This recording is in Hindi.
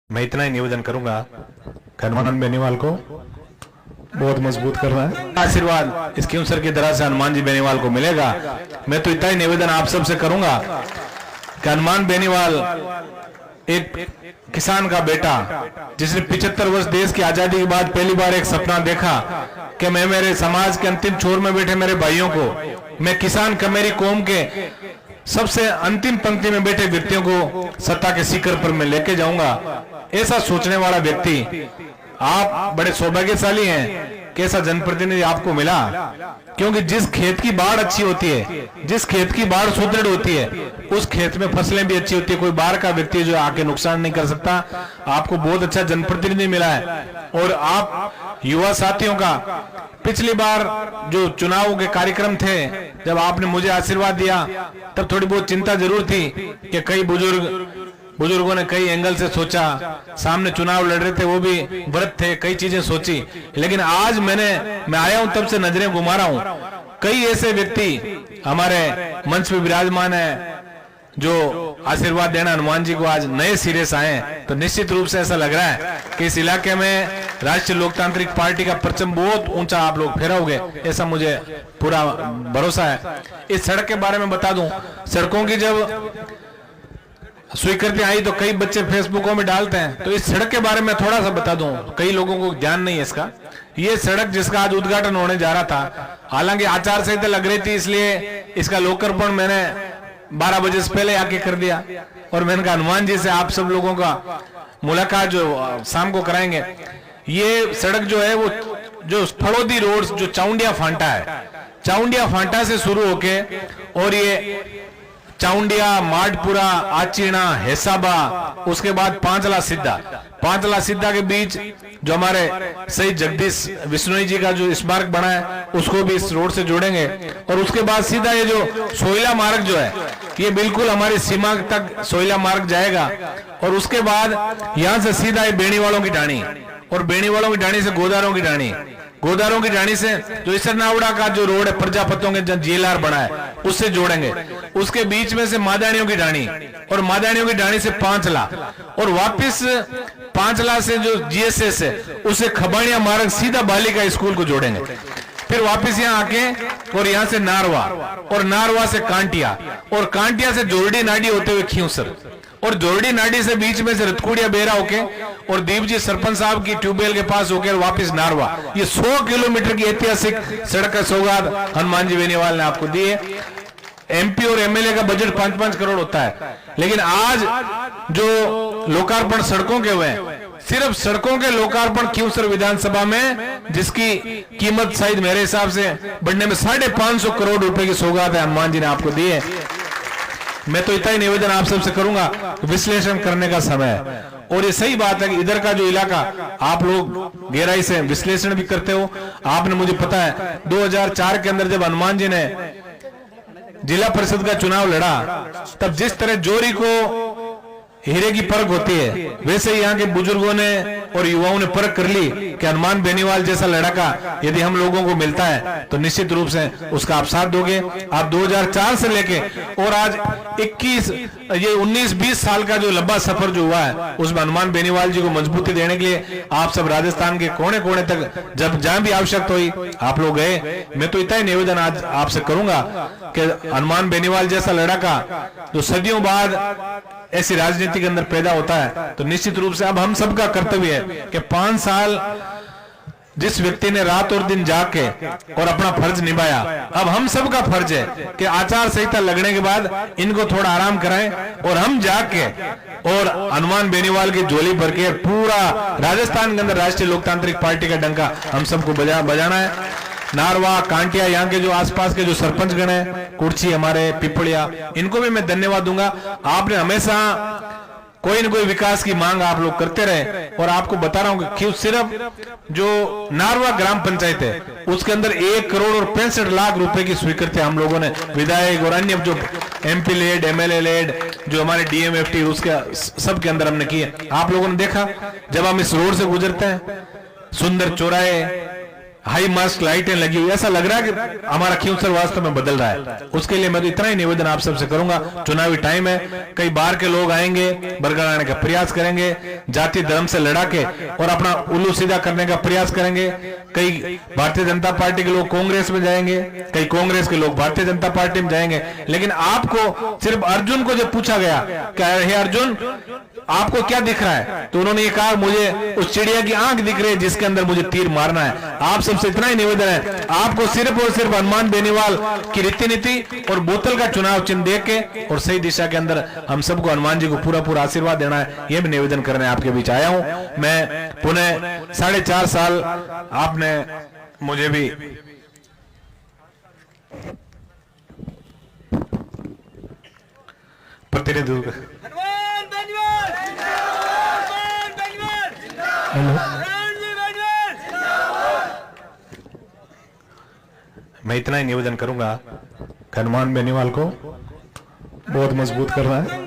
मैं इतना ही निवेदन करूंगा, हनुमान बेनीवाल को बहुत मजबूत करना है। आशीर्वाद इस क्यूंसर की तरह से हनुमान जी बेनीवाल को मिलेगा। मैं तो इतना ही निवेदन आप सबसे करूंगा कि हनुमान बेनीवाल एक किसान का बेटा, जिसने 75 वर्ष देश की आजादी के बाद पहली बार एक सपना देखा कि मैं मेरे समाज के अंतिम छोर में बैठे मेरे भाइयों को, मैं किसान का मेरी कौम के सबसे अंतिम पंक्ति में बैठे व्यक्तियों को सत्ता के शिखर पर मैं लेके जाऊंगा। ऐसा सोचने वाला व्यक्ति, आप बड़े सौभाग्यशाली हैं कि ऐसा जनप्रतिनिधि आपको मिला, क्योंकि जिस खेत की बाढ़ अच्छी होती है, जिस खेत की बाढ़ सुदृढ़ होती है, उस खेत में फसलें भी अच्छी होती है। कोई बाहर का व्यक्ति जो आके नुकसान नहीं कर सकता। आपको बहुत अच्छा जनप्रतिनिधि मिला है। और आप युवा साथियों का, पिछली बार जो चुनाव के कार्यक्रम थे, जब आपने मुझे आशीर्वाद दिया तब थोड़ी बहुत चिंता जरूर थी कि कई बुजुर्गों ने कई एंगल से सोचा, सामने चुनाव लड़ रहे थे, वो भी व्रत थे, कई चीजें सोची। लेकिन आज मैं आया हूं तब से नजरें घुमा रहा हूं। कई ऐसे व्यक्ति हमारे मंच पे विराजमान है जो आशीर्वाद देना हनुमान जी को आज नए सिरे से आए हैं। तो निश्चित रूप से ऐसा लग रहा है कि इस इलाके में राष्ट्रीय लोकतांत्रिक पार्टी का परचम बहुत ऊंचा आप लोग फहराओगे, ऐसा मुझे पूरा भरोसा है। इस सड़क के बारे में बता दूं, सड़कों की जब स्वीकृति आई तो कई बच्चे फेसबुकों में डालते हैं, तो इस सड़क के बारे में थोड़ा सा बता दूं, कई लोगों को ज्ञान नहीं है इसका। ये सड़क जिसका आज उद्घाटन होने जा रहा था, हालांकि आचार संहिता लग रही थी, इसलिए इसका लोकार्पण मैंने 12 बजे से पहले आके कर दिया। और मैंने कहा हनुमान जी से आप सब लोगों का मुलाकात जो शाम को कराएंगे। ये सड़क जो है वो जो फड़ोदी रोड जो चाउंडिया फांटा है, चाउंडिया फांटा से शुरू होके और ये चाउंडिया, माडपुरा, आचीना, हेसाबा, उसके बाद पांचला सिद्धा के बीच जो हमारे शहीद जगदीश बिश्नोई जी का जो स्मारक बना है उसको भी इस रोड से जोड़ेंगे। और उसके बाद सीधा ये जो सोयला मार्ग जो है, ये बिल्कुल हमारी सीमा तक सोयला मार्ग जाएगा। और उसके बाद यहां से सीधा ये बेणीवालों की ढाणी, और बेणीवालों की ढाणी से गोदारों की ढाणी, गोदारों की ढाणी से जो इसरनावड़ा का जो रोड है प्रजापतियों के जेएलआर बना है उससे जोड़ेंगे। उसके बीच में से मादानियों की ढाणी, और मादानियों की ढाणी से पांचला, और वापस पांचला से जो जीएसएस है उसे खबाड़िया मार्ग सीधा बालिका स्कूल को जोड़ेंगे। फिर वापस यहाँ आके और यहाँ से नारवा, और नारवा से कांटिया, और कांटिया से जोरडी नाडी होते हुए खींवसर, और जोरडी नाडी से बीच में से रतकुड़िया बेरा होके और दीप जी सरपंच साहब की ट्यूबवेल के पास होकर वापस नारवा। ये 100 किलोमीटर की ऐतिहासिक सड़क का सौगात हनुमान जी बेनीवाल ने आपको दी है। एमपी और एमएलए का बजट 5-5 करोड़ होता है, लेकिन आज जो लोकार्पण सड़कों के हुए हैं, सिर्फ सड़कों के लोकार्पण क्यूंसर विधानसभा में जिसकी कीमत शायद मेरे हिसाब से बढ़ने में 550 करोड़ रुपए की सौगात है हनुमान जी ने आपको दी है। मैं तो इतना ही निवेदन आप सबसे करूंगा, विश्लेषण करने का समय है। और ये सही बात है कि इधर का जो इलाका आप लोग गहराई से विश्लेषण भी करते हो। आपने, मुझे पता है 2004 के अंदर जब हनुमान जी ने जिला परिषद का चुनाव लड़ा, तब जिस तरह जोरी को हीरे की परख होती है, वैसे ही यहाँ के बुजुर्गों ने और युवाओं ने परख कर ली कि हनुमान बेनीवाल जैसा लड़का यदि हम लोगों को मिलता है तो निश्चित रूप से उसका आप साथ दोगे। आप 2004 से लेके और आज 19-20 साल का जो लंबा सफर जो हुआ है, उसमें हनुमान बेनीवाल जी को मजबूती देने के लिए आप सब राजस्थान के कोने कोने तक जब जहां भी आवश्यकता हुई आप लोग गए। मैं तो इतना ही निवेदन आज आपसे करूंगा कि हनुमान बेनीवाल जैसा लड़का जो सदियों बाद ऐसी राजनीति के अंदर पैदा होता है, तो निश्चित रूप से अब हम सबका कर्तव्य है कि 5 साल जिस व्यक्ति ने रात और दिन जाग के और अपना फर्ज निभाया, अब हम सबका फर्ज है कि आचार संहिता लगने के बाद इनको थोड़ा आराम कराएं और हम जाग के और हनुमान बेनीवाल की झोली भर के पूरा राजस्थान के अंदर राष्ट्रीय लोकतांत्रिक पार्टी का डंका हम सबको बजाना है। नारवा, कांटिया, यहाँ के जो आसपास के जो सरपंच गण है, कुर्ची, हमारे पिपलिया, इनको भी मैं धन्यवाद दूंगा। आपने हमेशा कोई न कोई विकास की मांग आप लोग करते रहे। और आपको बता रहा हूं कि सिर्फ जो नारवा ग्राम पंचायत है उसके अंदर 1 करोड़ और 65 लाख रुपए की स्वीकृति हम लोगों ने विधायक और अन्य जो एमपी लेड, एमएलए लेड, जो हमारे डीएमएफटी, उसके सब के अंदर हमने किए। आप लोगों ने देखा जब हम इस रोड से गुजरते हैं, सुंदर चौराहे, हाई मास्क लाइटें लगी हुई, ऐसा लग रहा है कि हमारा खियूंसर वास्तव में बदल रहा है। उसके लिए मैं तो इतना ही निवेदन आप सबसे करूंगा, चुनावी टाइम है, कई बार के लोग आएंगे, बरगलाने का प्रयास करेंगे, जाति धर्म से लड़ा के और अपना उल्लू सीधा करने का प्रयास करेंगे। कई भारतीय जनता पार्टी के लोग कांग्रेस में जाएंगे, कई कांग्रेस के लोग भारतीय जनता पार्टी में जाएंगे। लेकिन आपको सिर्फ अर्जुन को जब पूछा गया क्या हे अर्जुन आपको क्या दिख रहा है, तो उन्होंने ये कहा मुझे उस चिड़िया की आंख दिख रही है जिसके अंदर मुझे तीर मारना है। आप सबसे इतना ही निवेदन है, आपको सिर्फ और सिर्फ हनुमान बेनीवाल की रीति नीति और बोतल का चुनाव चिन्ह दे के और सही दिशा के अंदर हम सबको हनुमान जी को पूरा पूरा आशीर्वाद देना है। यह भी निवेदन करने आपके बीच आया हूं। मैं पुनः 4.5 साल आपने मुझे भी प्रतिनिधित्व मैं इतना ही निवेदन करूंगा कि हनुमान बेनीवाल को बहुत मजबूत करना है।